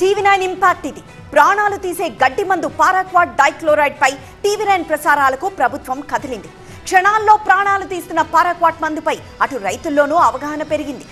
TV9 impact ఇది. ప్రాణాలు తీసే గడ్డి మందు పారాక్వాట్ డైక్లోరైడ్ పై టీవీ9 ప్రసారాలకు ప్రభుత్వం కదిలింది. క్షణాల్లో ప్రాణాలు తీస్తున్న పారాక్వాట్ మందుపై అటు రైతుల్లోనూ అవగాహన పెరిగింది.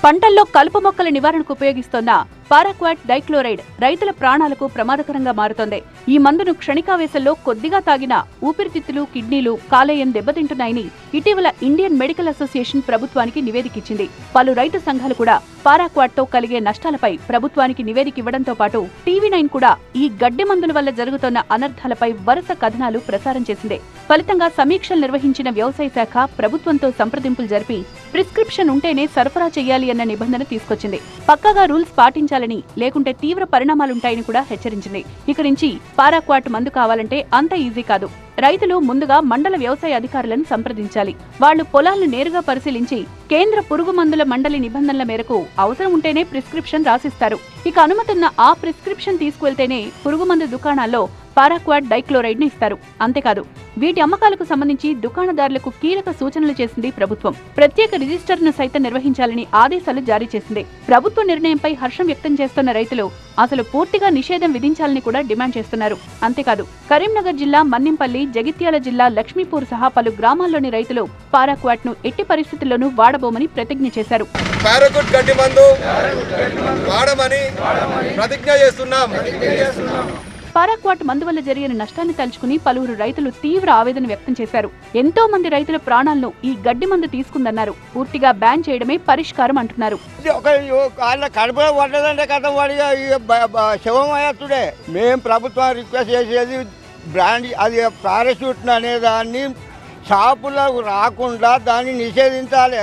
పంటల్లో కలుపు మొక్కల నివారణకు ఉపయోగిస్తోన్న పారాక్వాట్ డైక్లోరైడ్ రైతుల ప్రాణాలకు ప్రమాదకరంగా మారుతోంది. ఈ మందును క్షణికావేశంలో కొద్దిగా తాగినా ఊపిరితిత్తులు, కిడ్నీలు, కాలేయం దెబ్బతింటున్నాయని ఇటీవల ఇండియన్ మెడికల్ అసోసియేషన్ ప్రభుత్వానికి నివేదికిచ్చింది. పలు రైతు సంఘాలు కూడా పారాక్వాట్ తో కలిగే నష్టాలపై ప్రభుత్వానికి నివేదిక ఇవ్వడంతో పాటు టీవీ9 కూడా ఈ గడ్డి మందుల వల్ల జరుగుతోన్న అనర్థాలపై వరుస కథనాలు ప్రసారం చేసింది. ఫలితంగా సమీక్షలు నిర్వహించిన వ్యవసాయ శాఖ ప్రభుత్వంతో సంప్రదింపులు జరిపి ప్రిస్క్రిప్షన్ ఉంటేనే సరఫరా చేయాలి అన్న నిబంధన తీసుకొచ్చింది. పక్కాగా రూల్స్ పాటించాలని, లేకుంటే తీవ్ర పరిణామాలుంటాయని కూడా హెచ్చరించింది. ఇక నుంచి పారాక్వాట్ మందు కావాలంటే అంత ఈజీ కాదు. రైతులు ముందుగా మండల వ్యవసాయ అధికారులను సంప్రదించాలి. వాళ్లు పొలాలను నేరుగా పరిశీలించి కేంద్ర పురుగు మందుల మండలి నిబంధనల మేరకు అవసరం ఉంటేనే ప్రిస్క్రిప్షన్ రాసిస్తారు. ఇక అనుమతున్న ఆ ప్రిస్క్రిప్షన్ తీసుకువెళ్తేనే పురుగుమందు దుకాణాల్లో పారాక్వాట్ డైక్లోరైడ్ ని ఇస్తారు. అంతేకాదు, వీటి అమ్మకాలకు సంబంధించి దుకాణదారులకు కీలక సూచనలు చేసింది ప్రభుత్వం. ప్రత్యేక రిజిస్టర్ను సైతం నిర్వహించాలని ఆదేశాలు జారీ చేసింది. ప్రభుత్వ నిర్ణయంపై హర్షం వ్యక్తం చేస్తున్న రైతులు అసలు పూర్తిగా నిషేధం విధించాలని కూడా డిమాండ్ చేస్తున్నారు. అంతేకాదు, కరీంనగర్ జిల్లా మన్నింపల్లి, జగిత్యాల జిల్లా లక్ష్మీపూర్ సహా పలు గ్రామాల్లోని రైతులు పారాక్వాట్ ను ఎట్టి పరిస్థితుల్లోనూ వాడబోమని ప్రతిజ్ఞ చేశారు. పారాక్వాట్ గడ్డి మందు వాడమని ప్రతిజ్ఞ చేస్తున్నాం. పారాక్వాట్ మందు వల్ల జరిగిన నష్టాన్ని తలుచుకుని పలువురు రైతులు తీవ్ర ఆవేదన వ్యక్తం చేశారు. ఎంతో మంది రైతుల ప్రాణాలను ఈ గడ్డి మందు తీసుకుందన్నారు. పూర్తిగా బ్యాన్ చేయడమే పరిష్కారం అంటున్నారు. మేము ప్రభుత్వం రిక్వెస్ట్ చేసేది బ్రాండ్ అది పారాషూట్ అనే దాన్ని షాపులకు రాకుండా దాన్ని నిషేధించాలి.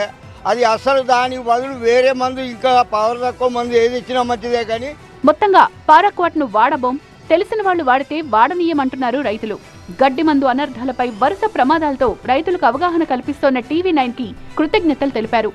అది అసలు దాని బదులు వేరే మందు, ఇంకా పవర్ తక్కువ మందు ఏది ఇచ్చినా మంచిదే. కానీ మొత్తంగా పారాక్వాట్ ను వాడబోం, తెలిసిన వాళ్లు వాడితే వాడనీయమంటున్నారు రైతులు. గడ్డి మందు అనర్థాలపై వరుస ప్రమాదాలతో రైతులకు అవగాహన కల్పిస్తోన్న టీవీ9 కి కృతజ్ఞతలు తెలిపారు.